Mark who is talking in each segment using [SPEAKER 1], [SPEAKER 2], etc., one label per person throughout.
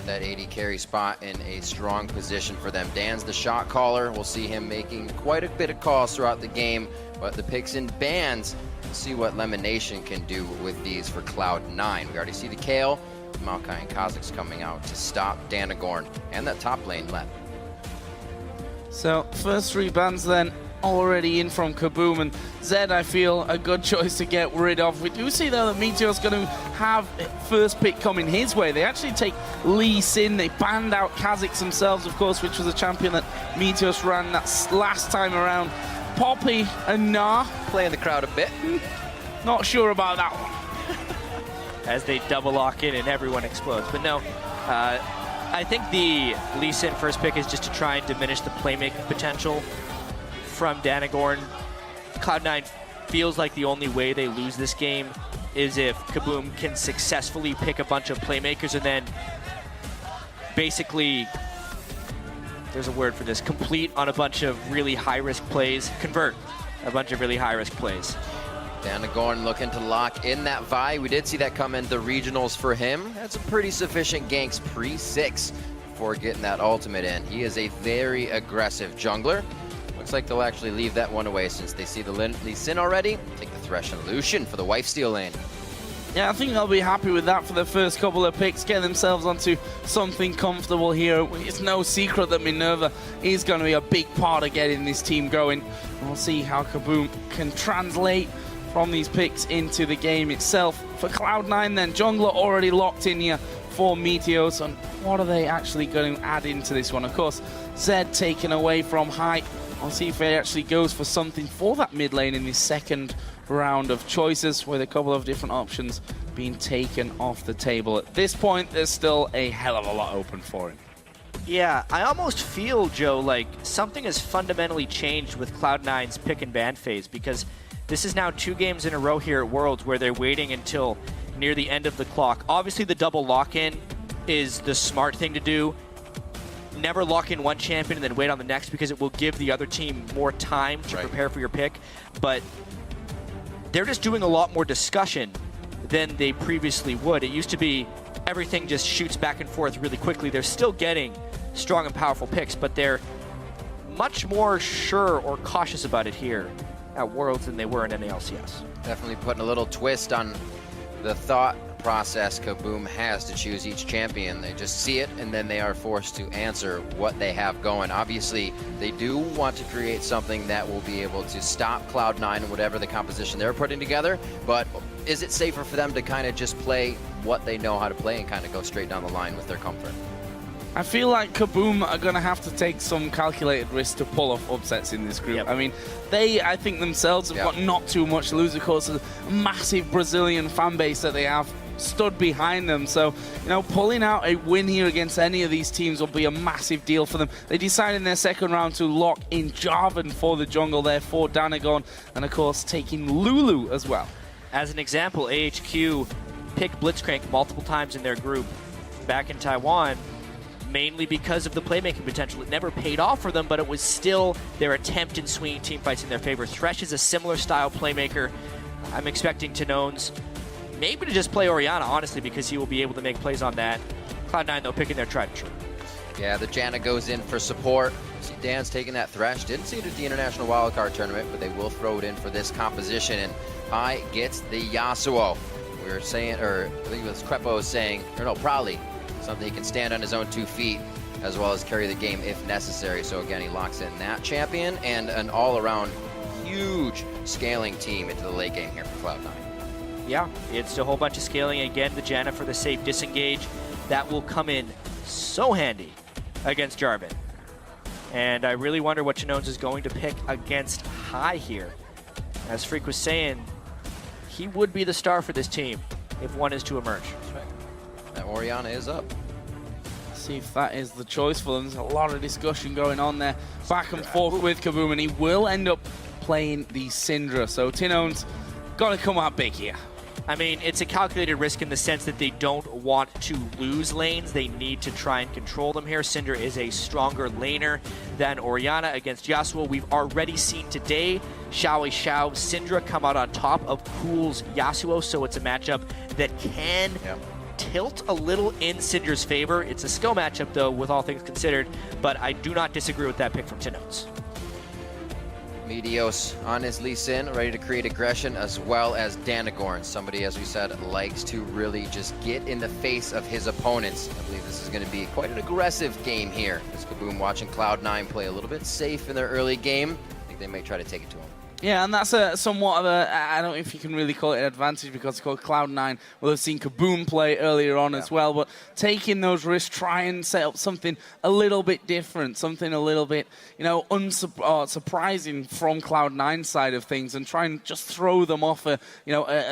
[SPEAKER 1] Put that AD carry spot in a strong position for them. Dan's the shot caller. We'll see him making quite a bit of calls throughout the game, but the picks and bans, we'll see what Lemon Nation can do with these for Cloud9. We already see the Kale, Maokai and Kha'Zix coming out to stop Danagorn and that top lane left.
[SPEAKER 2] So first 3 bans then already in from Kabum, and Zed, I feel, a good choice to get rid of. We do see though that Meteor's going to have first pick coming his way. They actually take Lee Sin. They banned out Kha'Zix themselves, of course, which was a champion that Meteos ran that last time around. Poppy and Nah
[SPEAKER 1] playing the crowd a bit.
[SPEAKER 2] Not sure about that one.
[SPEAKER 3] As they double lock in and everyone explodes. But no, I think the Lee Sin first pick is just to try and diminish the playmaking potential from Danagorn. Cloud9 feels like the only way they lose this game is if Kabum can successfully pick a bunch of playmakers and then basically, there's a word for this, complete on a bunch of really high-risk plays, convert a bunch of really high-risk plays.
[SPEAKER 1] Danagorn looking to lock in that Vi. We did see that come in the regionals for him. That's a pretty sufficient ganks pre-6 before getting that ultimate in. He is a very aggressive jungler. Looks like they'll actually leave that one away since they see the Lee Sin already. Take the Thresh and Lucian for the Lifesteal lane.
[SPEAKER 2] Yeah, I think they'll be happy with that for the first couple of picks, get themselves onto something comfortable here. It's no secret that Minerva is going to be a big part of getting this team going. We'll see how Kabum can translate from these picks into the game itself. For Cloud9 then, jungler already locked in here for Meteos, and what are they actually going to add into this one? Of course, Zed taken away from Hype. I'll see if he actually goes for something for that mid lane in this second round of choices, with a couple of different options being taken off the table. At this point, there's still a hell of a lot open for him.
[SPEAKER 3] Yeah, I almost feel, Joe, like something has fundamentally changed with Cloud9's pick and ban phase, because this is now 2 games in a row here at Worlds where they're waiting until near the end of the clock. Obviously, the double lock-in is the smart thing to do. Never lock in one champion and then wait on the next, because it will give the other team more time to prepare for your pick. But they're just doing a lot more discussion than they previously would. It used to be everything just shoots back and forth really quickly. They're still getting strong and powerful picks, but they're much more sure or cautious about it here at Worlds than they were in NALCS.
[SPEAKER 1] Definitely putting a little twist on the thought process Kabum has to choose each champion. They just see it and then they are forced to answer what they have going. Obviously, they do want to create something that will be able to stop Cloud9 and whatever the composition they're putting together, but is it safer for them to kind of just play what they know how to play and kind of go straight down the line with their comfort?
[SPEAKER 2] I feel like Kabum are going to have to take some calculated risks to pull off upsets in this group. Yep. I mean, I think themselves have got not too much to lose, of course, a massive Brazilian fan base that they have stood behind them. So, you know, pulling out a win here against any of these teams will be a massive deal for them. They decided in their second round to lock in Jarvan for the jungle there for Danagorn, and of course taking Lulu as well.
[SPEAKER 3] As an example, AHQ picked Blitzcrank multiple times in their group back in Taiwan, mainly because of the playmaking potential. It never paid off for them, but it was still their attempt in swinging team fights in their favor. Thresh is a similar style playmaker. I'm expecting Tanones maybe to just play Orianna, honestly, because he will be able to make plays on that. Cloud9, though, picking their tried and true.
[SPEAKER 1] Yeah, the Janna goes in for support. See Dan's taking that Thresh. Didn't see it at the International Wildcard Tournament, but they will throw it in for this composition. And Pi gets the Yasuo. We were saying, or I think it was Crepo saying, or no, probably something he can stand on his own 2 feet, as well as carry the game if necessary. So again, he locks in that champion and an all-around huge scaling team into the late game here for Cloud9.
[SPEAKER 3] Yeah, it's a whole bunch of scaling. Again, the Janna for the safe disengage. That will come in so handy against Jarvan. And I really wonder what Chanones is going to pick against High here. As Freak was saying, he would be the star for this team if one is to emerge.
[SPEAKER 1] That's right. That Orianna is up.
[SPEAKER 2] See if that is the choice for them. There's a lot of discussion going on there, back and forth with Kabum, and he will end up playing the Syndra. So Tinone's got to come out big here.
[SPEAKER 3] I mean, it's a calculated risk in the sense that they don't want to lose lanes. They need to try and control them here. Syndra is a stronger laner than Orianna against Yasuo. We've already seen today Xiao Syndra come out on top of Cool's Yasuo, so it's a matchup that can tilt a little in Syndra's favor. It's a skill matchup, though, with all things considered, but I do not disagree with that pick from Tinotes.
[SPEAKER 1] Meteos on his Lee Sin, ready to create aggression, as well as Danagorn. Somebody, as we said, likes to really just get in the face of his opponents. I believe this is going to be quite an aggressive game here. As Kabum watching Cloud9 play a little bit safe in their early game. I think they may try to take it to him.
[SPEAKER 2] Yeah, and that's somewhat of a, I don't know if you can really call it an advantage because it's called Cloud9. We'll have seen Kabum play earlier on as well, but taking those risks, try and set up something a little bit different, something a little bit, surprising from Cloud9's side of things, and try and just throw them off a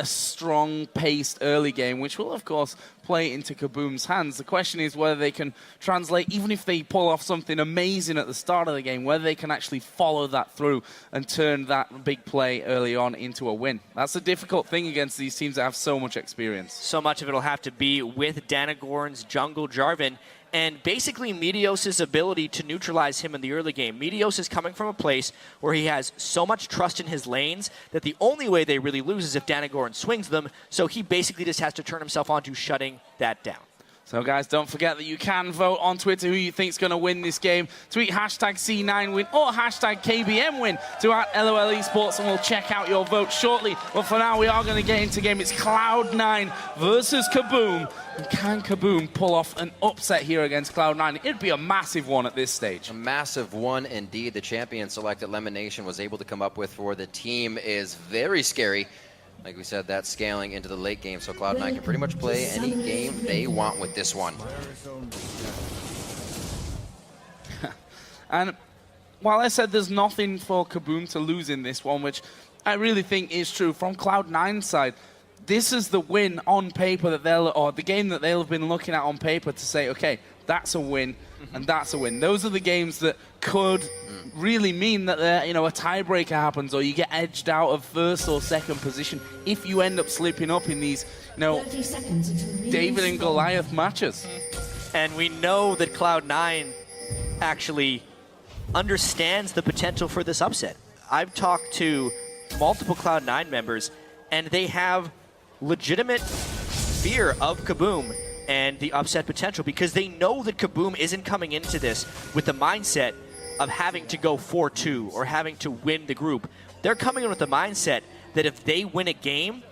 [SPEAKER 2] strong-paced early game, which will, of course, play into Kabum's hands. The question is whether they can translate, even if they pull off something amazing at the start of the game, whether they can actually follow that through and turn that big play early on into a win. That's a difficult thing against these teams that have so much experience.
[SPEAKER 3] So much of it will have to be with Danagorn's jungle Jarvan, and basically Meteos' ability to neutralize him in the early game. Meteos is coming from a place where he has so much trust in his lanes that the only way they really lose is if Danagorn swings them, so he basically just has to turn himself on to shutting that down.
[SPEAKER 2] So guys, don't forget that you can vote on Twitter who you think is going to win this game. Tweet hashtag C9win or hashtag KBM win to @LOL Esports, and we'll check out your vote shortly. But for now, we are going to get into game. It's Cloud9 versus Kabum. And can Kabum pull off an upset here against Cloud9? It'd be a massive one at this stage.
[SPEAKER 1] A massive one indeed. The champion selected Lemonation was able to come up with for the team is very scary. Like we said, that's scaling into the late game, so Cloud9 can pretty much play any game they want with this one.
[SPEAKER 2] And while I said there's nothing for Kabum to lose in this one, which I really think is true, from Cloud9's side, this is the win on paper that or the game that they'll have been looking at on paper to say, okay, that's a win, and that's a win. Those are the games that could really mean that a tiebreaker happens, or you get edged out of first or second position if you end up slipping up in these, David and Goliath matches.
[SPEAKER 3] And we know that Cloud9 actually understands the potential for this upset. I've talked to multiple Cloud9 members, and they have legitimate fear of Kabum and the upset potential because they know that Kabum isn't coming into this with the mindset of having to go 4-2 or having to win the group. They're coming in with the mindset that if they win a game,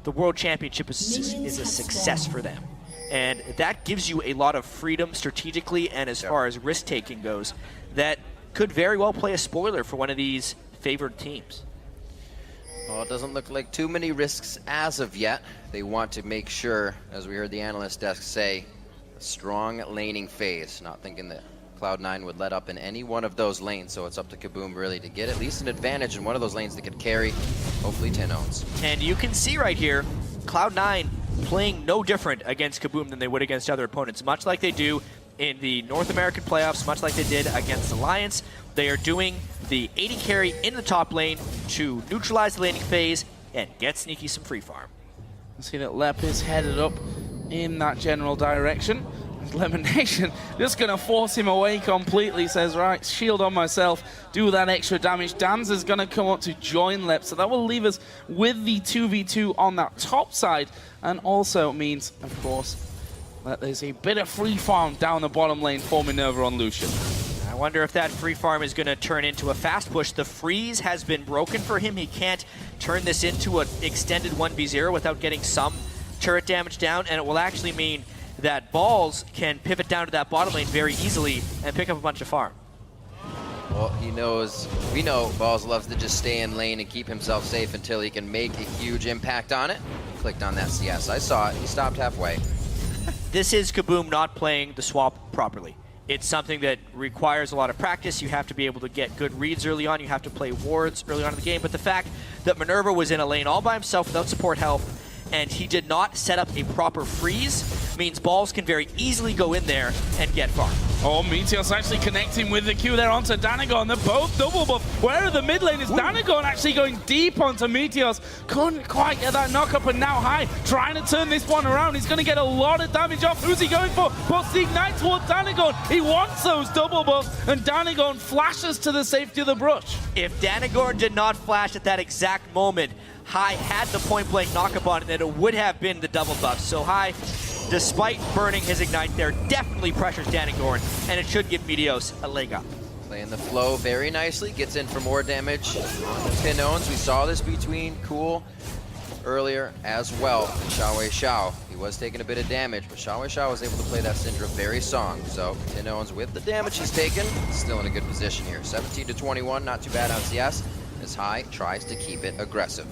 [SPEAKER 3] the World Championship is a success for them. And that gives you a lot of freedom strategically and as far as risk-taking goes that could very well play a spoiler for one of these favored teams.
[SPEAKER 1] Well, it doesn't look like too many risks as of yet. They want to make sure, as we heard the analyst desk say, a strong laning phase. Not thinking that Cloud9 would let up in any one of those lanes, so it's up to Kabum really to get at least an advantage in one of those lanes that could carry, hopefully, Tinotes.
[SPEAKER 3] And you can see right here, Cloud9 playing no different against Kabum than they would against other opponents, much like they do in the North American playoffs, much like they did against Alliance. They are doing the 80 carry in the top lane to neutralize the laning phase and get Sneaky some free farm.
[SPEAKER 2] See that Lep is headed up in that general direction. Lemonation just going to force him away completely. Says, right, shield on myself, do that extra damage. Dan's is going to come up to join Lep, so that will leave us with the 2v2 on that top side, and also means, of course, that there's a bit of free farm down the bottom lane for Minerva on Lucian.
[SPEAKER 3] I wonder if that free farm is going to turn into a fast push. The freeze has been broken for him. He can't turn this into an extended 1v0 without getting some turret damage down, and it will actually mean that Balls can pivot down to that bottom lane very easily and pick up a bunch of farm.
[SPEAKER 1] Well, we know Balls loves to just stay in lane and keep himself safe until he can make a huge impact on it. He clicked on that CS. I saw it. He stopped halfway.
[SPEAKER 3] This is Kabum not playing the swap properly. It's something that requires a lot of practice. You have to be able to get good reads early on. You have to play wards early on in the game. But the fact that Minerva was in a lane all by himself without support help, and he did not set up a proper freeze, means Balls can very easily go in there and get farm.
[SPEAKER 2] Oh, Meteos actually connecting with the Q there onto Danagon. They're both double buff. Where are the mid lane? Is Danagon actually going deep onto Meteos? Couldn't quite get that knock up, and now High trying to turn this one around. He's going to get a lot of damage off. Who's he going for? Puts the Ignite towards Danagon. He wants those double buffs, and Danagon flashes to the safety of the brush.
[SPEAKER 3] If Danagon did not flash at that exact moment, High had the point blank knock up on it, and it would have been the double buff. So High despite burning his Ignite there, definitely pressures Danagorn, and it should give Meteos a leg up.
[SPEAKER 1] Playing the flow very nicely, gets in for more damage on the Pinones. We saw this between Cool earlier as well. Xiao, he was taking a bit of damage, but Xiao was able to play that Syndra very strong. So Pinones, with the damage he's taken, still in a good position here. 17 to 21, not too bad on CS. As High tries to keep it aggressive.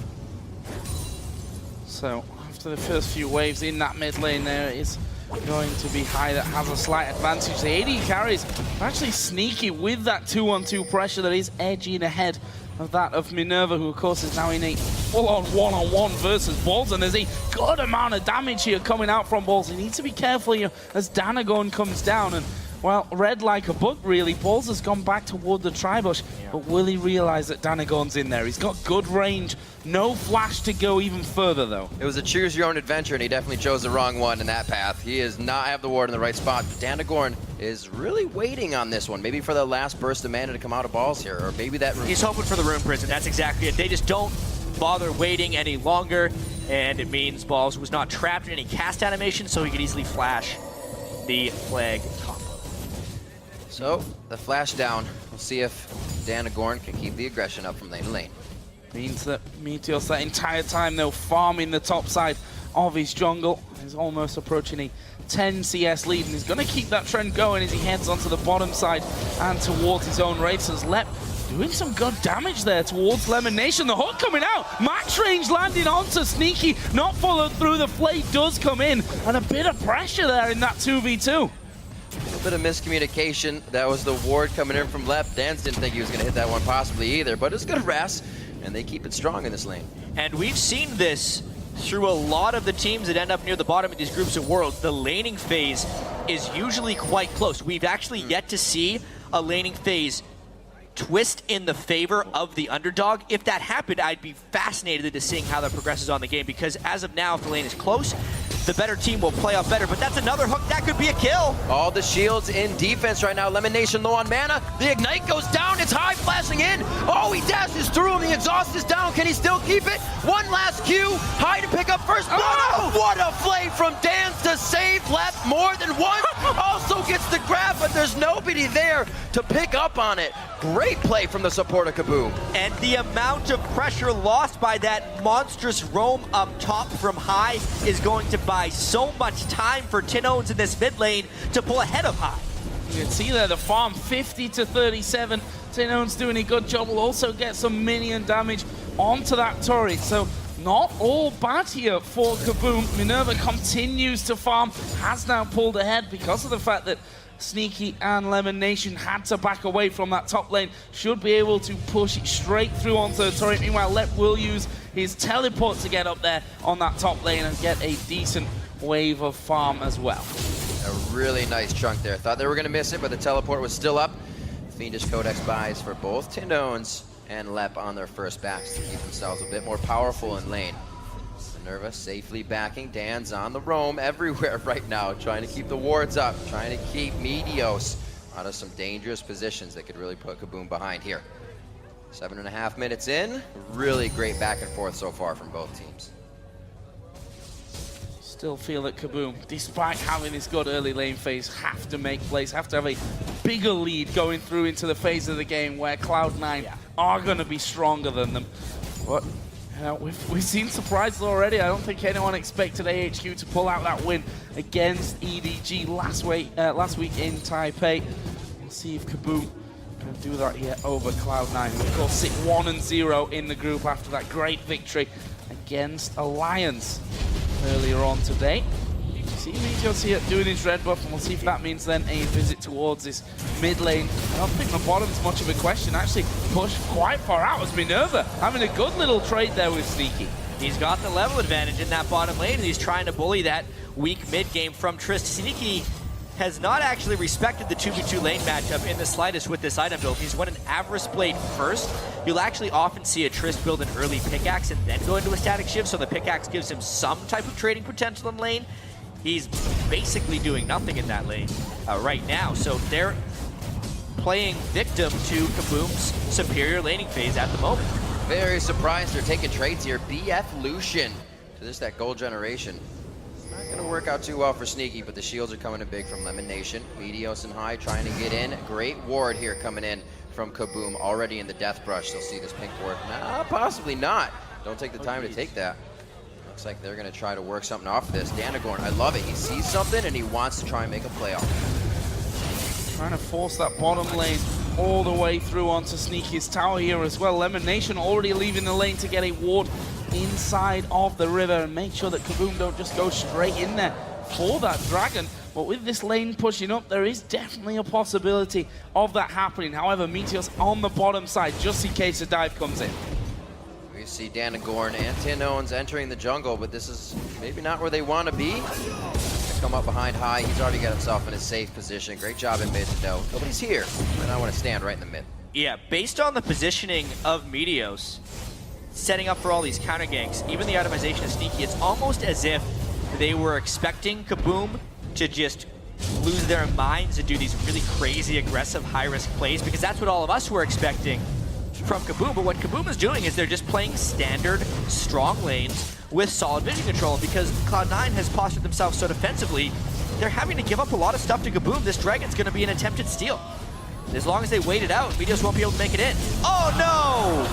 [SPEAKER 2] So after the first few waves in that mid lane, there is going to be High that has a slight advantage. The AD carries are actually sneaky with that 2-on-2 pressure that is edging ahead of that of Minerva, who of course is now in a full-on one-on-one versus Balls, and there's a good amount of damage here coming out from Balls. He needs to be careful here as Danagorn comes down, and well, read like a book really. Balls has gone back toward the Tribush, but will he realize that Danagorn's in there? He's got good range, no flash to go even further though.
[SPEAKER 1] It was a choose your own adventure, and he definitely chose the wrong one in that path. He does not have the ward in the right spot. Danagorn is really waiting on this one, maybe for the last burst of mana to come out of Balls here, or maybe that...
[SPEAKER 3] He's hoping for the Rune Prison, that's exactly it. They just don't bother waiting any longer, and it means Balls was not trapped in any cast animation, so he could easily flash the Plague combo.
[SPEAKER 1] So, the flash down. We'll see if Danagorn can keep the aggression up from lane to lane.
[SPEAKER 2] Means that Meteos that entire time though farming the top side of his jungle. He's almost approaching a 10 CS lead, and he's going to keep that trend going as he heads onto the bottom side and towards his own Wraiths. As Lep doing some good damage there towards Lemon Nation. The hook coming out, max range landing onto Sneaky, not followed through. The Flay does come in, and a bit of pressure there in that 2v2.
[SPEAKER 1] A little bit of miscommunication. That was the ward coming in from left. Dans didn't think he was going to hit that one possibly either, but it's good Ras, and they keep it strong in this lane.
[SPEAKER 3] And we've seen this through a lot of the teams that end up near the bottom of these groups of worlds. The laning phase is usually quite close. We've actually yet to see a laning phase twist in the favor of the underdog. If that happened, I'd be fascinated to seeing how that progresses on the game, because as of now, if the lane is close, the better team will play off better, but that's another hook. That could be a kill.
[SPEAKER 1] All the shields in defense right now. Lemon Nation low on mana. The Ignite goes down. It's High flashing in. Oh, he dashes through him. The exhaust is down. Can he still keep it? One last Q. High to pick up first blood. Oh! What a play from Dans to save left more than one. Also gets the grab, but there's nobody there to pick up on it. Great play from the support of Kabum.
[SPEAKER 3] And the amount of pressure lost by that monstrous roam up top from High is going to buy so much time for Tinones in this mid lane to pull ahead of High.
[SPEAKER 2] You can see there the farm 50 to 37. Tinones doing a good job. Will also get some minion damage onto that turret. So not all bad here for Kabum. Minerva continues to farm, has now pulled ahead because of the fact that Sneaky and Lemon Nation had to back away from that top lane. Should be able to push it straight through onto the turret. Meanwhile, Lep will use his teleport to get up there on that top lane and get a decent wave of farm as well.
[SPEAKER 1] A really nice chunk there. Thought they were going to miss it, but the teleport was still up. Fiendish Codex buys for both Tinones and Lep on their first backs to keep themselves a bit more powerful in lane. Minerva safely backing. Dan's on the roam everywhere right now, trying to keep the wards up, trying to keep Meteos out of some dangerous positions that could really put Kabum behind here. 7.5 minutes in. Really great back and forth so far from both teams.
[SPEAKER 2] Still feel that Kabum, despite having this good early lane phase, have to make plays, have to have a bigger lead going through into the phase of the game where Cloud9 are going to be stronger than them. But we've seen surprises already. I don't think anyone expected AHQ to pull out that win against EDG last week in Taipei. We'll see if Kabum can do that yet over Cloud9. Of course, sit 1-0 in the group after that great victory against Alliance earlier on today. You can see Meteos here doing his red buff, and we'll see if that means then a visit towards this mid lane. I don't think the bottom's much of a question. Actually pushed quite far out as Minerva having a good little trade there with Sneaky.
[SPEAKER 3] He's got the level advantage in that bottom lane, and he's trying to bully that weak mid game from Trist. Sneaky has not actually respected the 2v2 lane matchup in the slightest with this item build. He's won an Avarice Blade first. You'll actually often see a Trist build an early pickaxe and then go into a static shift, so the pickaxe gives him some type of trading potential in lane. He's basically doing nothing in that lane right now, so they're playing victim to Kabum's superior laning phase at the moment.
[SPEAKER 1] Very surprised they're taking trades here. BF Lucian to just that gold generation. Not going to work out too well for Sneaky, but the shields are coming in big from Lemon Nation. Meteos and High trying to get in. Great ward here coming in from Kabum, already in the Death Brush. They'll see this pink ward. Nah, possibly not. Don't take the time to take that. Looks like they're going to try to work something off this. Danagorn, I love it. He sees something and he wants to try and make a play off it.
[SPEAKER 2] Trying to force that bottom lane all the way through onto Sneaky's tower here as well. Lemon Nation already leaving the lane to get a ward inside of the river and make sure that Kabum don't just go straight in there for that dragon. But with this lane pushing up, there is definitely a possibility of that happening. However, Meteos on the bottom side, just in case a dive comes in.
[SPEAKER 1] We see Danagorn and Tinones entering the jungle, but this is maybe not where they want to be. Come up behind High. He's already got himself in a safe position. Great job in mid to know nobody's here, and I want to stand right in the mid.
[SPEAKER 3] Yeah, based on the positioning of Meteos, setting up for all these counter ganks, even the itemization of Sneaky, it's almost as if they were expecting Kabum to just lose their minds and do these really crazy, aggressive, high-risk plays, because that's what all of us were expecting from Kabum. But what Kabum is doing is they're just playing standard, strong lanes with solid vision control, because Cloud9 has postured themselves so defensively, they're having to give up a lot of stuff to Kabum. This dragon's going to be an attempted steal. As long as they wait it out, Meteos won't be able to make it in. Oh no!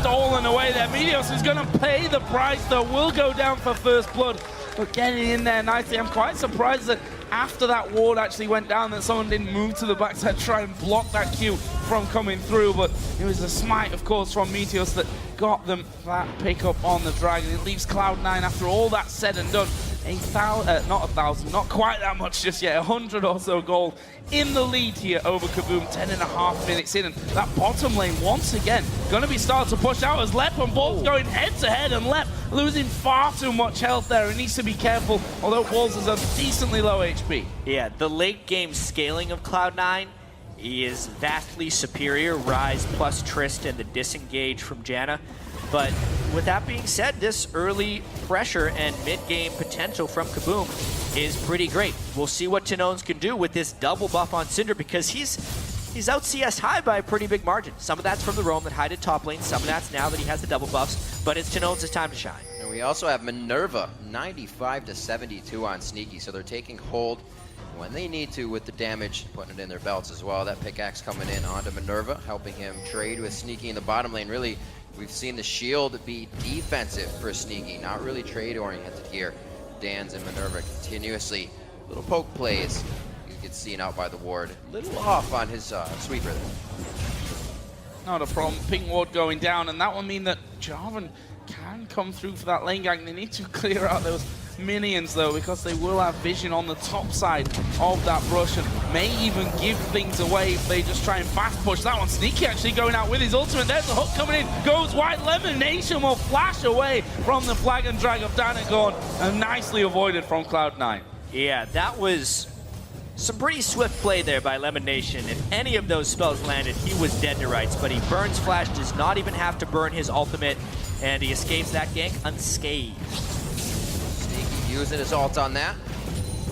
[SPEAKER 2] Stolen away there. Meteos is going to pay the price, though. Will go down for first blood, but getting in there nicely. I'm quite surprised that after that ward actually went down, that someone didn't move to the backside to try and block that Q from coming through. But it was a smite, of course, from Meteos that got them that pickup on the dragon. It leaves Cloud9, after all that said and done, not 1,000, not quite that much just yet, 100 or so gold in the lead here over Kabum, 10.5 minutes in. And that bottom lane, once again, going to be starting to push out as Lep and Balls going head to head, and Lep losing far too much health there. He needs to be careful, although Balls is a decently low HP.
[SPEAKER 3] Yeah, the late game scaling of Cloud9 is vastly superior. Rise plus Trist and the disengage from Janna. But with that being said, this early pressure and mid-game potential from Kabum is pretty great. We'll see what Tinones can do with this double buff on Cinder, because he's out CS High by a pretty big margin. Some of that's from the roam that High did top lane, some of that's now that he has the double buffs, but it's Tinones' time to shine.
[SPEAKER 1] And we also have Minerva, 95-72 on Sneaky, so they're taking hold when they need to with the damage, putting it in their belts as well. That pickaxe coming in onto Minerva, helping him trade with Sneaky in the bottom lane. Really, we've seen the shield be defensive for Sneaky, not really trade-oriented here. Dan's and Minerva continuously little poke plays. You get seen out by the ward. A little off on his sweeper there.
[SPEAKER 2] Not a problem. Ping ward going down, and that will mean that Jarvan can come through for that lane gang. They need to clear out those minions, though, because they will have vision on the top side of that brush and may even give things away if they just try and fast push that one. Sneaky actually going out with his ultimate. There's the hook coming in. Goes wide. Lemon Nation will flash away from the flag and drag of Danagorn, and nicely avoided from Cloud9.
[SPEAKER 3] Yeah, that was some pretty swift play there by Lemon Nation. If any of those spells landed, he was dead to rights, but he burns Flash, does not even have to burn his ultimate, and he escapes that gank unscathed.
[SPEAKER 1] Using his ult on that.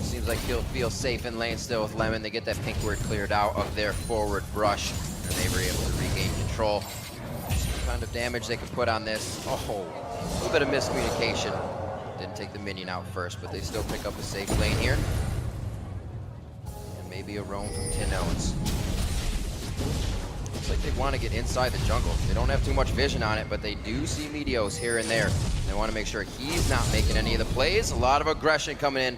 [SPEAKER 1] Seems like he'll feel safe in lane still with Lemon. They get that pink word cleared out of their forward brush, and they were able to regain control. Some kind of damage they can put on this. Oh, a little bit of miscommunication. Didn't take the minion out first, but they still pick up a safe lane here. And maybe a roam from Tinones. Looks like they want to get inside the jungle. They don't have too much vision on it, but they do see Meteos here and there. They want to make sure he's not making any of the plays. A lot of aggression coming in.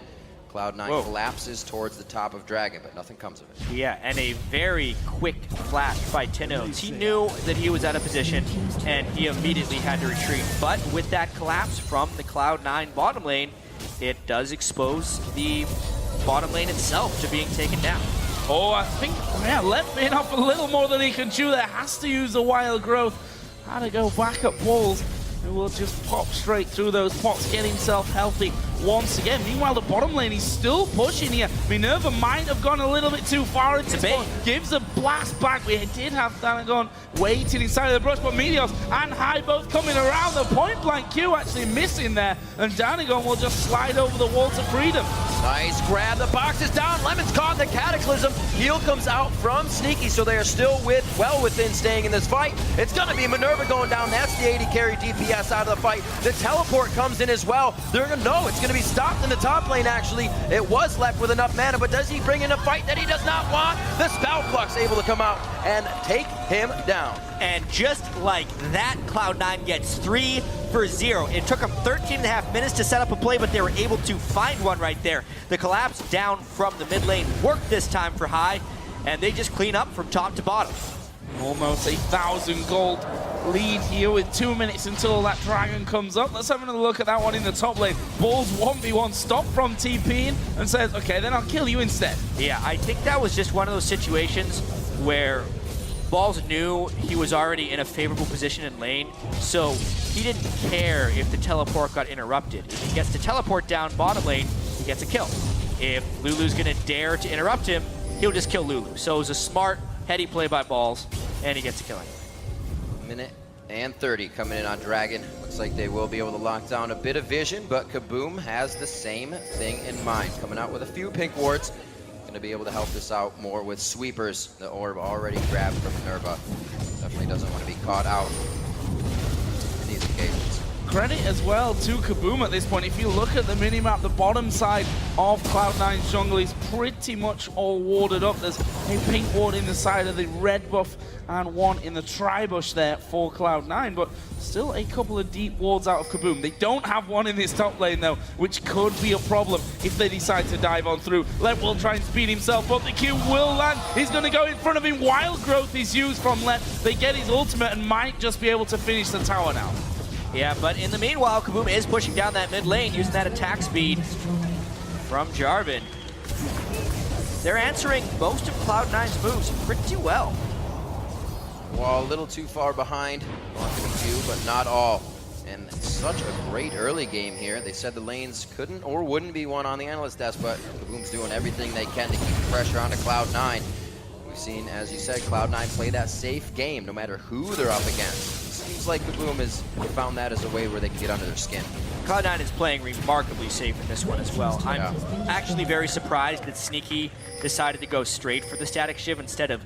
[SPEAKER 1] Cloud9 collapses towards the top of Dragon, but nothing comes of it.
[SPEAKER 3] Yeah, and a very quick flash by Tinones. He knew that he was out of position, and he immediately had to retreat. But with that collapse from the Cloud9 bottom lane, it does expose the bottom lane itself to being taken down.
[SPEAKER 2] Oh, I think, yeah, left being up a little more than he can chew there. Has to use the wild growth. How to go back at Balls, who will just pop straight through those pots, get himself healthy once again. Meanwhile, the bottom lane, he's still pushing here. Minerva might have gone a little bit too far into this one. Gives a blast back. We did have Danagorn waiting inside of the brush, but Meteos and High both coming around. The point blank Q actually missing there, and Danagorn will just slide over the wall to freedom.
[SPEAKER 1] Nice grab. The box is down. Lemon's caught in the Cataclysm. Heal comes out from Sneaky, so they are still well within staying in this fight. It's going to be Minerva going down. That's the 80 carry DPS out of the fight. The teleport comes in as well. They're going to know it's going to to be stopped in the top lane, actually. It was left with enough mana, but does he bring in a fight that he does not want? The Spell Flux able to come out and take him down.
[SPEAKER 3] And just like that, Cloud9 gets 3 for 0. It took them 13.5 minutes to set up a play, but they were able to find one right there. The collapse down from the mid lane worked this time for High, and they just clean up from top to bottom.
[SPEAKER 2] Almost 1,000 gold lead here with 2 minutes until that dragon comes up. Let's have another look at that one in the top lane. Balls 1v1 stop from TPing and says, okay, then I'll kill you instead.
[SPEAKER 3] Yeah, I think that was just one of those situations where Balls knew he was already in a favorable position in lane, so he didn't care if the teleport got interrupted. If he gets to teleport down bottom lane, he gets a kill. If Lulu's gonna dare to interrupt him, he'll just kill Lulu. So it was a smart, heady play by Balls, and he gets a killing.
[SPEAKER 1] Minute and 30 coming in on Dragon. Looks like they will be able to lock down a bit of vision, but Kabum has the same thing in mind. Coming out with a few pink wards. Going to be able to help this out more with sweepers. The orb already grabbed from Minerva. Definitely doesn't want to be caught out in these occasions.
[SPEAKER 2] Credit as well to Kabum at this point. If you look at the minimap, the bottom side of Cloud9's jungle is pretty much all warded up. There's a pink ward in the side of the red buff and one in the tri-bush there for Cloud9, but still a couple of deep wards out of Kabum. They don't have one in this top lane though, which could be a problem if they decide to dive on through. Let will try and speed himself up. The Q will land. He's going to go in front of him. Wild Growth is used from Let. They get his ultimate and might just be able to finish the tower now.
[SPEAKER 3] Yeah, but in the meanwhile, Kabum is pushing down that mid lane, using that attack speed from Jarvan. They're answering most of Cloud9's moves pretty well.
[SPEAKER 1] Well, a little too far behind. Blocking a few, but not all. And such a great early game here. They said the lanes couldn't or wouldn't be won on the analyst desk, but Kabum's doing everything they can to keep the pressure onto Cloud9. We've seen, as you said, Cloud9 play that safe game no matter who they're up against. Seems like Kabum has found that as a way where they can get under their skin.
[SPEAKER 3] Cloud9 is playing remarkably safe in this one as well.
[SPEAKER 1] Yeah.
[SPEAKER 3] I'm actually very surprised that Sneaky decided to go straight for the Static Shiv instead of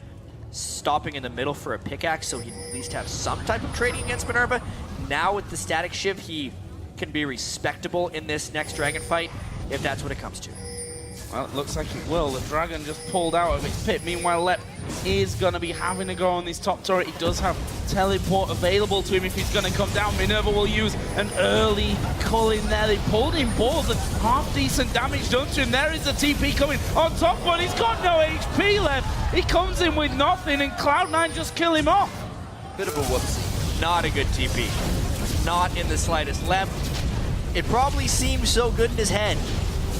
[SPEAKER 3] stopping in the middle for a pickaxe, so he'd at least have some type of trading against Minerva. Now with the Static Shiv, he can be respectable in this next dragon fight, if that's what it comes to.
[SPEAKER 2] Well, it looks like it will. The dragon just pulled out of its pit. Meanwhile, Lep is going to be having to go on this top turret. He does have teleport available to him if he's going to come down. Minerva will use an early cull in there. They pulled in balls and half-decent damage done to him. There is the TP coming on top one. He's got no HP left. He comes in with nothing, and Cloud9 just kill him off.
[SPEAKER 1] Bit of a whoopsie.
[SPEAKER 3] Not a good TP. Not in the slightest. Lep, it probably seemed so good in his head,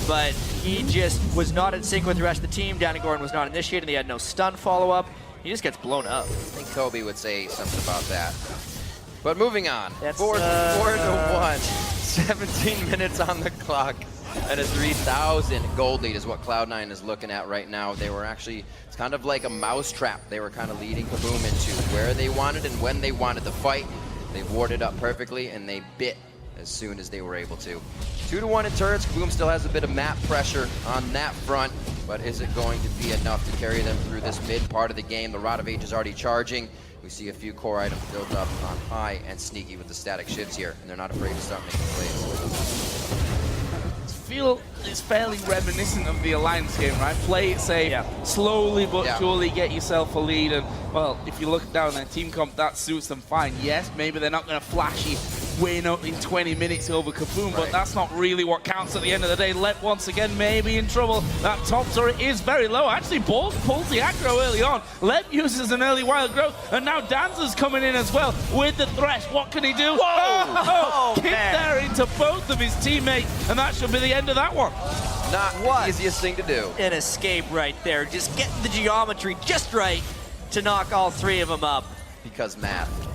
[SPEAKER 3] but he just was not in sync with the rest of the team. Danny Gordon was not initiated. They had no stun follow-up. He just gets blown up.
[SPEAKER 1] I think Kobe would say something about that. But moving on.
[SPEAKER 3] That's,
[SPEAKER 1] 4-1. 17 minutes on the clock. And a 3,000 gold lead is what Cloud9 is looking at right now. They were actually, it's kind of like a mousetrap. They were kind of leading Kabum into where they wanted and when they wanted to fight. They warded up perfectly and they bit as soon as they were able to. 2-1 in turrets. Kabum still has a bit of map pressure on that front, but is it going to be enough to carry them through this mid part of the game? The Rod of Age is already charging. We see a few core items built up on High and Sneaky with the static shivs here, and they're not afraid to start making plays.
[SPEAKER 2] Feel it's fairly reminiscent of the Alliance game, right? Play it safe, slowly but surely get yourself a lead, and well, if you look down their team comp, that suits them fine. Yes, maybe they're not going to flashy win up in 20 minutes over Kabum, but that's not really what counts at the end of the day. Let once again may be in trouble. That top turret is very low. Actually, Balls pulls the aggro early on. Let uses an early wild growth, and now Danzer's coming in as well with the thresh. What can he do?
[SPEAKER 3] Whoa!
[SPEAKER 2] Kick there into both of his teammates, and that should be the end of that one.
[SPEAKER 1] Not the easiest thing to do.
[SPEAKER 3] An escape right there. Just getting the geometry just right to knock all three of them up.
[SPEAKER 1] Because math.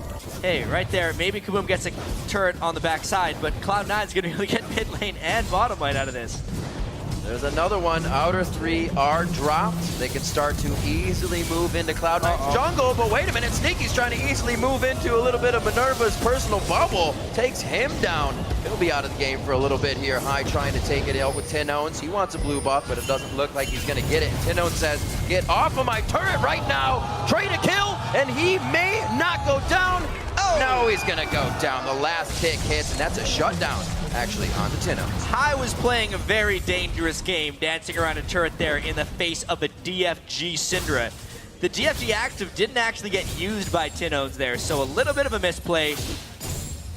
[SPEAKER 3] Hey, right there, maybe Kabum gets a turret on the backside, but Cloud9's going to really get mid lane and bottom lane out of this.
[SPEAKER 1] There's another one. Outer three are dropped. They can start to easily move into Cloud9's jungle, but wait a minute, Sneaky's trying to easily move into a little bit of Minerva's personal bubble. Takes him down. He'll be out of the game for a little bit here. High trying to take it out with Tinones. He wants a blue buff, but it doesn't look like he's going to get it. Tinone says, get off of my turret right now. Trade a kill, and he may not go down. Oh, no, he's going to go down. The last tick hits, and that's a shutdown. actually on the Tinnos.
[SPEAKER 3] High was playing a very dangerous game, dancing around a turret there in the face of a DFG Syndra. The DFG active didn't actually get used by Tinnos there, so a little bit of a misplay.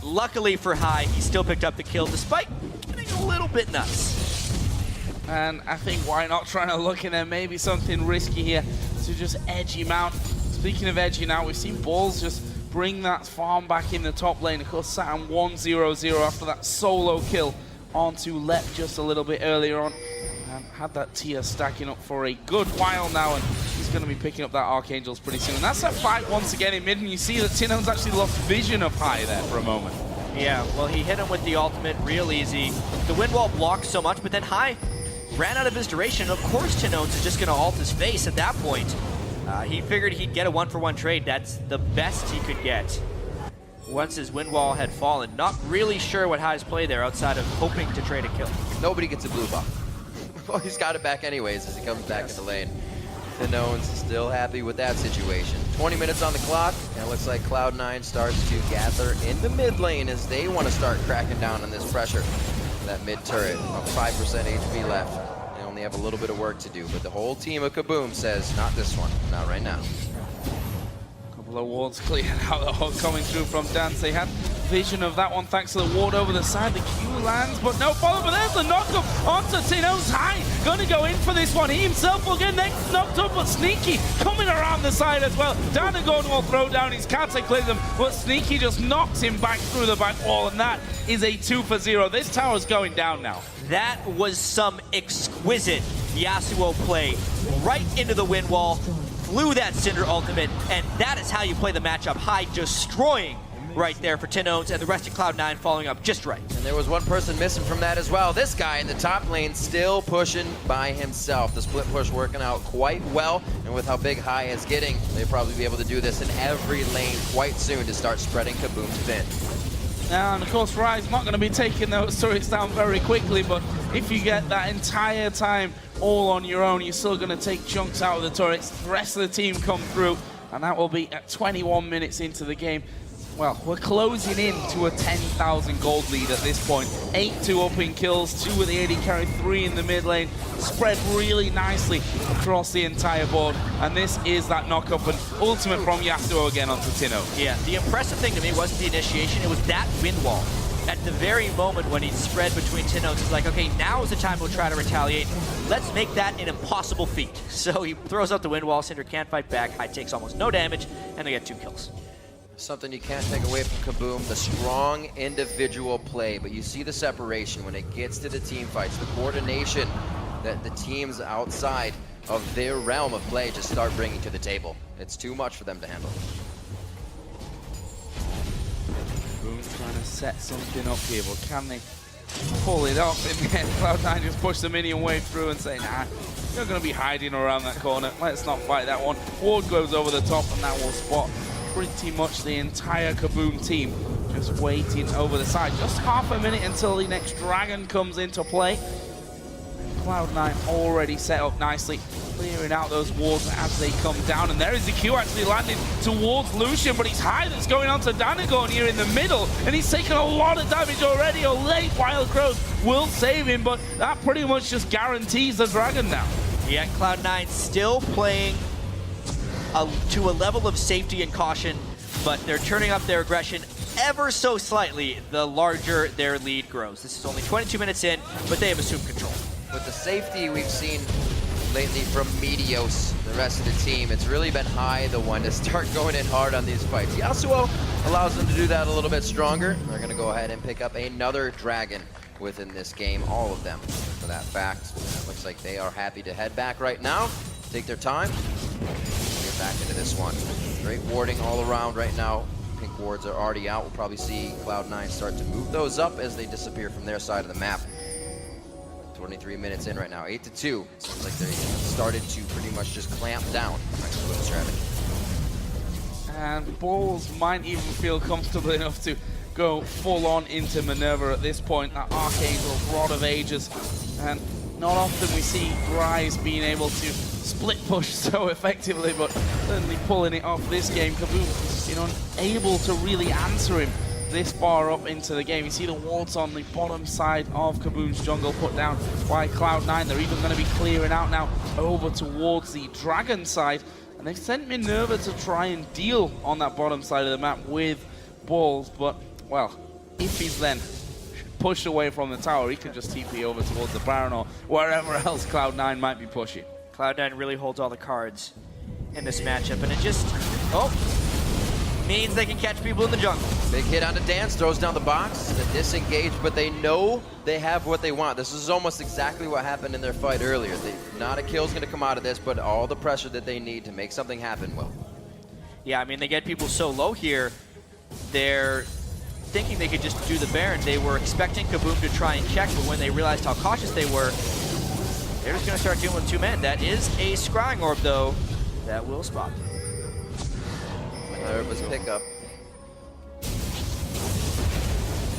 [SPEAKER 3] Luckily for High, he still picked up the kill despite getting a little bit nuts.
[SPEAKER 2] And I think why not trying to look in there, maybe something risky here to just edge him out. Speaking of edging out, we've seen Balls just bring that farm back in the top lane. Of course, sat on 1-0-0 after that solo kill onto Lep just a little bit earlier on. And had that tier stacking up for a good while now, and he's going to be picking up that Archangels pretty soon. And that's that fight once again in mid, and you see that Tinon's actually lost vision of High there for a moment.
[SPEAKER 3] Yeah, well, he hit him with the ultimate real easy. The wind wall blocked so much, but then High ran out of his duration. Of course, Tinons is just going to ult his face at that point. He figured he'd get a 1-for-1 trade. That's the best he could get. Once his wind wall had fallen, not really sure what High's play there outside of hoping to trade a kill.
[SPEAKER 1] Nobody gets a blue buff. Well, he's got it back anyways as he comes back in the lane. Tinons still happy with that situation. 20 minutes on the clock, and it looks like Cloud9 starts to gather in the mid lane as they want to start cracking down on this pressure. That mid turret, about 5% HP left. They only have a little bit of work to do, but the whole team of Kabum says, not this one, not right now.
[SPEAKER 2] Couple of wards cleared out, the hook coming through from Dance. They had vision of that one thanks to the ward over the side. The Q lands, but no follow, but there's the knock-up onto Tinnos. High going to go in for this one. He himself will get next knocked up, but Sneaky coming around the side as well. Danagon will throw down his cataclysm, but Sneaky just knocks him back through the back wall, and that is a 2-for-0. This tower's going down now.
[SPEAKER 3] That was some exquisite Yasuo play. Right into the wind wall, flew that Cinder ultimate, and that is how you play the matchup. High destroying right there for Tinons, and the rest of Cloud9 following up just right.
[SPEAKER 1] And there was one person missing from that as well. This guy in the top lane still pushing by himself. The split push working out quite well, and with how big High is getting, they'll probably be able to do this in every lane quite soon to start spreading Kabum thin.
[SPEAKER 2] And of course, Rise not going to be taking those turrets down very quickly, but if you get that entire time all on your own, you're still going to take chunks out of the turrets. The rest of the team come through, and that will be at 21 minutes into the game. Well, we're closing in to a 10,000 gold lead at this point. 8-2 up in kills, 2 with the AD carry, 3 in the mid lane. Spread really nicely across the entire board. And this is that knock-up and ultimate from Yasuo again onto Tinno.
[SPEAKER 3] Yeah, the impressive thing to me wasn't the initiation, it was that wind wall. At the very moment when he spread between Tinnos, he's like, okay, now is the time we'll try to retaliate. Let's make that an impossible feat. So he throws out the wind wall, Cinder can't fight back, High takes almost no damage, and they get 2 kills.
[SPEAKER 1] Something you can't take away from Kabum, the strong individual play, but you see the separation when it gets to the team fights, the coordination that the teams outside of their realm of play just start bringing to the table. It's too much for them to handle.
[SPEAKER 2] Kabum's trying to set something up here, but can they pull it off? In the end, Cloud9 just push the minion wave through and say, nah, you're going to be hiding around that corner. Let's not fight that one. Ward goes over the top, and that will spot pretty much the entire Kabum team just waiting over the side. Just half a minute until the next dragon comes into play. Cloud9 already set up nicely, clearing out those wards as they come down. And there is the Q actually landing towards Lucian, but he's High that's going on to Danagon here in the middle, and he's taken a lot of damage already. A late Wild Crows will save him, but that pretty much just guarantees the dragon now.
[SPEAKER 3] Yeah, Cloud9 still playing to a level of safety and caution, but they're turning up their aggression ever so slightly the larger their lead grows. This is only 22 minutes in, but they have assumed control.
[SPEAKER 1] With the safety we've seen lately from Meteos, the rest of the team, it's really been High the one to start going in hard on these fights. Yasuo allows them to do that a little bit stronger. They're going to go ahead and pick up another dragon within this game, all of them, for that fact. Looks like they are happy to head back right now, take their time, get back into this one. Great warding all around right now. Pink wards are already out. We'll probably see Cloud9 start to move those up as they disappear from their side of the map. 23 minutes in right now, 8-2. Seems like they started to pretty much just clamp down right to the strategy.
[SPEAKER 2] And Balls might even feel comfortable enough to go full on into Minerva at this point. That Archangel, Rod of Ages, and not often we see Rise being able to split push so effectively, but certainly pulling it off this game. Kabum, unable to really answer him this far up into the game. You see the wards on the bottom side of Kabum's jungle put down by Cloud9. They're even going to be clearing out now over towards the Dragon side. And they've sent Minerva to try and deal on that bottom side of the map with balls. But, well, if he's then pushed away from the tower, he can just TP over towards the Baron or wherever else Cloud9 might be pushing.
[SPEAKER 3] Cloud9 really holds all the cards in this matchup, and it just, means they can catch people in the jungle.
[SPEAKER 1] Big hit onto Dance, throws down the box, the disengage, but they know they have what they want. This is almost exactly what happened in their fight earlier. Not a kill's gonna come out of this, but all the pressure that they need to make something happen will.
[SPEAKER 3] Yeah, I mean, they get people so low here, they're thinking they could just do the Baron. They were expecting Kabum to try and check, but when they realized how cautious they were, they're just gonna start dealing with 2 men. That is a Scrying Orb, though, that will spot them.
[SPEAKER 1] Minerva's pickup.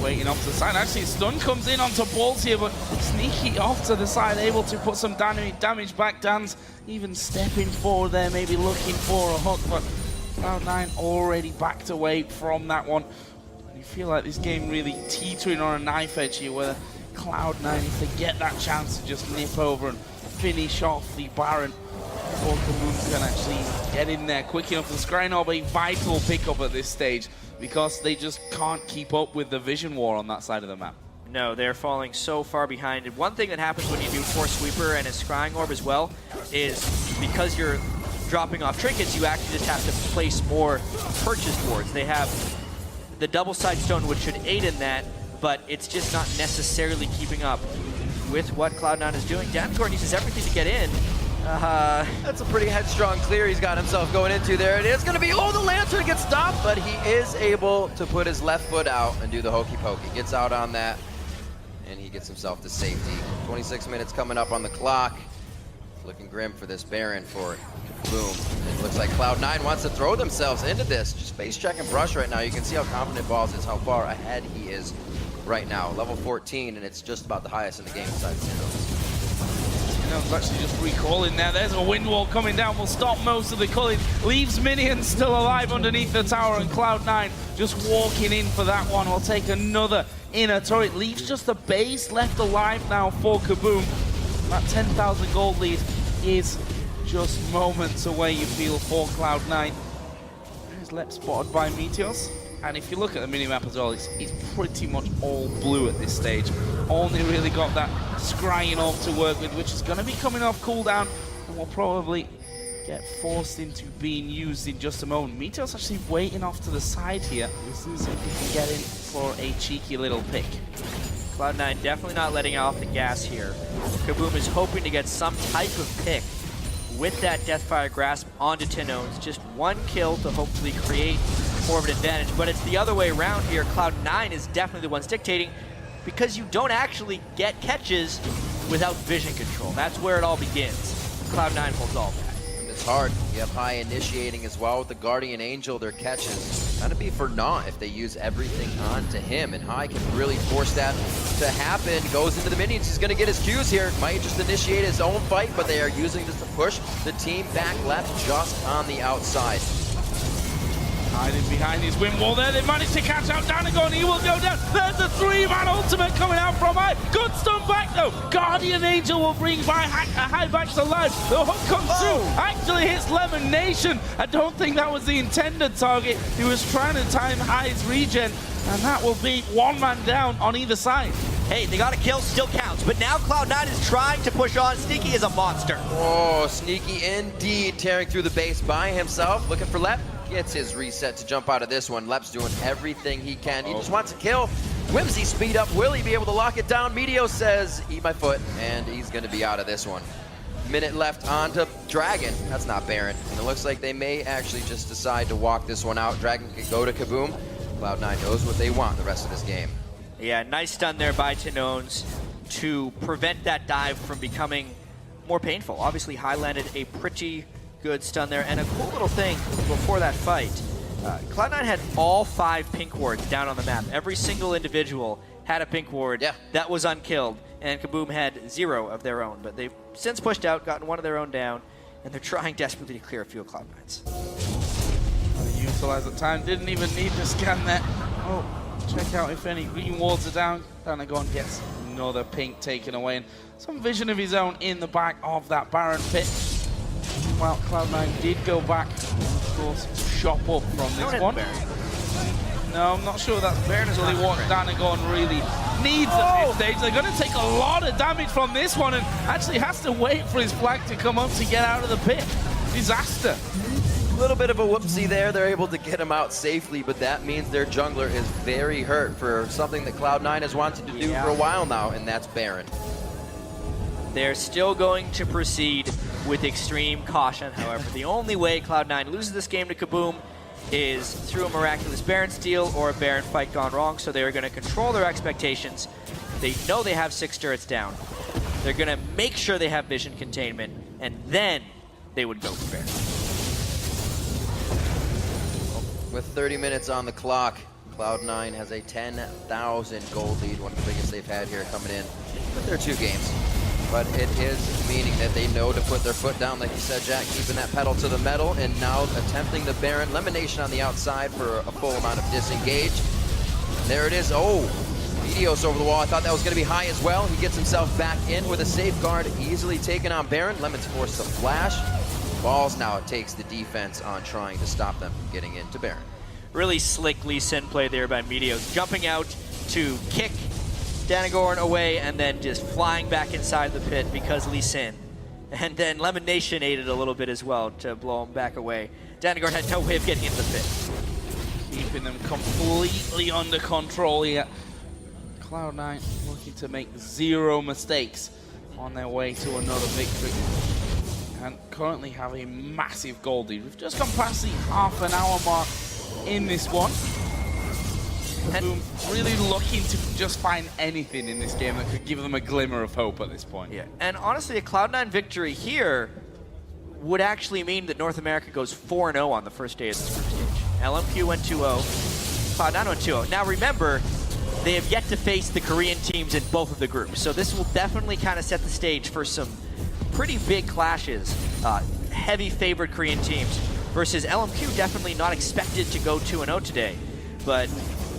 [SPEAKER 2] Waiting off to the side. Actually, stun comes in onto Balls here, but Sneaky off to the side, able to put some damage back. Dan's even stepping forward there, maybe looking for a hook, but Cloud9 already backed away from that one. And you feel like this game really teetering on a knife edge here, where Cloud9, if they get that chance to just nip over and finish off the Baron, or Kabum can actually get in there quick enough. The Scrying Orb a vital pickup at this stage because they just can't keep up with the vision war on that side of the map.
[SPEAKER 3] No, they're falling so far behind. And one thing that happens when you do Force Sweeper and a Scrying Orb as well is because you're dropping off trinkets, you actually just have to place more purchase wards. They have the double side stone, which should aid in that, but it's just not necessarily keeping up with what Cloud9 is doing. Damcore uses everything to get in.
[SPEAKER 1] That's a pretty headstrong clear he's got himself going into there. It is going to be, the Lantern gets stopped, but he is able to put his left foot out and do the hokey pokey. Gets out on that, and he gets himself to safety. 26 minutes coming up on the clock. Looking grim for this Baron for Kabum. It looks like Cloud9 wants to throw themselves into this. Just face check and brush right now. You can see how confident Balls is, how far ahead he is right now. Level 14, and it's just about the highest in the game besides Sandos.
[SPEAKER 2] It's actually just recalling there. There's a wind wall coming down. Will stop most of the culling. Leaves minions still alive underneath the tower, and Cloud9 just walking in for that one. Will take another inner turret. Leaves just the base left alive now for Kabum. That 10,000 gold lead is just moments away, you feel, for Cloud9. There's Lep spotted by Meteos. And if you look at the minimap as well, it's pretty much all blue at this stage. Only really got that Scrying Orb to work with, which is going to be coming off cooldown and will probably get forced into being used in just a moment. Meteos actually waiting off to the side here. We'll see if he can get in for a cheeky little pick.
[SPEAKER 3] Cloud9 definitely not letting off the gas here. Kabum is hoping to get some type of pick with that Deathfire Grasp onto Tinones. Just one kill to hopefully create more of an advantage, but it's the other way around here. Cloud9 is definitely the ones dictating because you don't actually get catches without vision control. That's where it all begins. Cloud9 holds all that.
[SPEAKER 1] And it's hard. You have High initiating as well with the Guardian Angel. Their catches kind of be for naught if they use everything onto him, and High can really force that to happen. Goes into the minions. He's going to get his Qs here. Might just initiate his own fight, but they are using this to push the team back left just on the outside.
[SPEAKER 2] Hiding behind his wind wall there, they managed to catch out Danagon. He will go down. There's a 3-man ultimate coming out from High. Good stun back though. Guardian Angel will bring High back to life. The hook comes through. Actually hits Lemon Nation. I don't think that was the intended target. He was trying to time High's regen, and that will be 1 man down on either side.
[SPEAKER 3] Hey, they got a kill, still counts, but now Cloud9 is trying to push on. Sneaky is a monster.
[SPEAKER 1] Oh, Sneaky indeed, tearing through the base by himself, looking for Lep. Gets his reset to jump out of this one. Lep's doing everything he can. He just wants to kill. Whimsy speed up. Will he be able to lock it down? Meteos says, eat my foot, and he's going to be out of this one. Minute left onto Dragon. That's not Baron. And it looks like they may actually just decide to walk this one out. Dragon can go to Kabum. Cloud9 knows what they want the rest of this game.
[SPEAKER 3] Yeah, nice stun there by Tinones to prevent that dive from becoming more painful. Obviously, High landed a pretty good stun there, and a cool little thing before that fight. Cloud9 had all 5 pink wards down on the map. Every single individual had a pink ward that was unkilled, and Kabum had 0 of their own. But they've since pushed out, gotten 1 of their own down, and they're trying desperately to clear a few of Cloud9's.
[SPEAKER 2] Utilize the time, didn't even need to scan that. Oh, Check out if any green wards are down. Danagon gets another pink taken away, and some vision of his own in the back of that Baron pit. Well, Cloud9 did go back, of course, shop up from this one. No, I'm not sure that's really what Danagon really needs at this stage. They're going to take a lot of damage from this one, and actually has to wait for his flag to come up to get out of the pit. Disaster.
[SPEAKER 1] A little bit of a whoopsie there. They're able to get him out safely, but that means their jungler is very hurt for something that Cloud9 has wanted to do for a while now, and that's Baron.
[SPEAKER 3] They're still going to proceed with extreme caution, however. The only way Cloud9 loses this game to Kabum is through a miraculous Baron steal or a Baron fight gone wrong, so they're going to control their expectations. They know they have 6 turrets down. They're going to make sure they have vision containment, and then they would go for Baron.
[SPEAKER 1] With 30 minutes on the clock, Cloud9 has a 10,000 gold lead, one of the biggest they've had here coming in with their 2 games. But it is meaning that they know to put their foot down, like you said, Jack, keeping that pedal to the metal, and now attempting the Baron. Elimination on the outside for a full amount of disengage. There it is. Oh, Meteos over the wall. I thought that was going to be high as well. He gets himself back in with a safeguard, easily taken on Baron. Lemon's forced to flash. Balls now, it takes the defense on trying to stop them from getting into Baron.
[SPEAKER 3] Really slick Lee Sin play there by Meteos, jumping out to kick Danagorn away and then just flying back inside the pit because Lee Sin. And then Lemon Nation aided a little bit as well to blow him back away. Danagorn had no way of getting into the pit.
[SPEAKER 2] Keeping them completely under control here. Cloud9 looking to make 0 mistakes on their way to another victory. And currently have a massive gold lead. We've just gone past the half-an-hour mark in this one. Kabum really looking to just find anything in this game that could give them a glimmer of hope at this point.
[SPEAKER 3] Yeah, and honestly, a Cloud9 victory here would actually mean that North America goes 4-0 on the first day of this group stage. LMQ went 2-0, Cloud9 went 2-0. Now remember, they have yet to face the Korean teams in both of the groups, so this will definitely kind of set the stage for some pretty big clashes. Heavy favored Korean teams versus LMQ, definitely not expected to go 2-0 today, but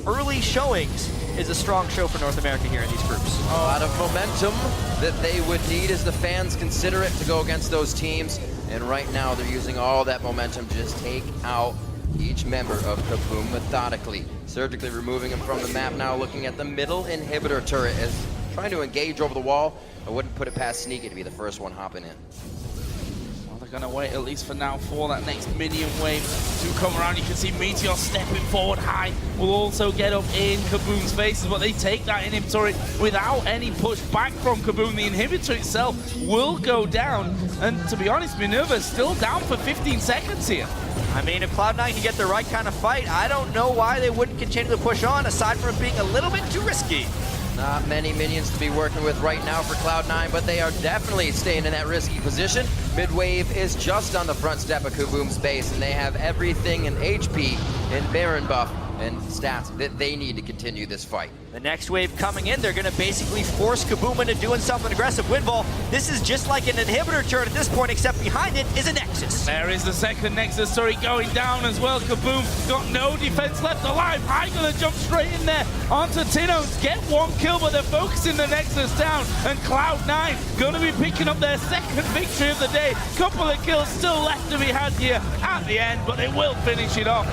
[SPEAKER 3] early showings is a strong show for North America here in these groups.
[SPEAKER 1] A lot of momentum that they would need as the fans consider it to go against those teams. And right now they're using all that momentum to just take out each member of Kabum methodically. Surgically removing him from the map now, looking at the middle inhibitor turret as trying to engage over the wall. I wouldn't put it past Sneaky to be the first one hopping in.
[SPEAKER 2] Going to wait, at least for now, for that next minion wave to come around. You can see Meteor stepping forward high. Will also get up in Kabum's faces, but they take that inhibitor turret without any push back from Kabum. The inhibitor itself will go down. And to be honest, Minerva's still down for 15 seconds here.
[SPEAKER 3] I mean, if Cloud9 can get the right kind of fight, I don't know why they wouldn't continue to push on, aside from it being a little bit too risky.
[SPEAKER 1] Not many minions to be working with right now for Cloud9, but they are definitely staying in that risky position. Midwave is just on the front step of Kabum's base, and they have everything in HP and Baron buff and stats that they need to continue this fight.
[SPEAKER 3] The next wave coming in, they're going to basically force Kabum into doing something aggressive. Windfall, this is just like an inhibitor turret at this point, except behind it is a Nexus.
[SPEAKER 2] There is the second Nexus turret going down as well. Kabum got no defense left alive. High gonna jump straight in there onto Tinos. Get 1 kill, but they're focusing the Nexus down. And Cloud9 gonna be picking up their second victory of the day. Couple of kills still left to be had here at the end, but they will finish it off.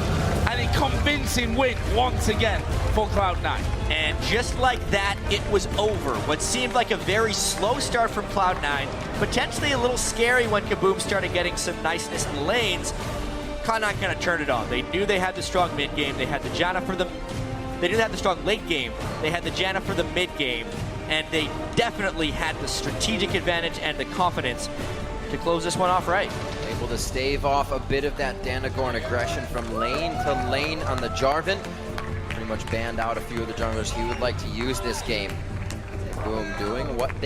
[SPEAKER 2] And a convincing win once again for Cloud9.
[SPEAKER 3] And just like that, it was over. What seemed like a very slow start from Cloud9, potentially a little scary when Kabum started getting some niceness in the lanes. Cloud9 kind of turned it on. They knew they had the strong mid game. They had the Janna for the... They didn't have the strong late game. They had the Janna for the mid game. And they definitely had the strategic advantage and the confidence to close this one off right.
[SPEAKER 1] Able to stave off a bit of that Danagorn aggression from lane to lane on the Jarvan. Pretty much banned out a few of the junglers he would like to use this game. Boom, doing what they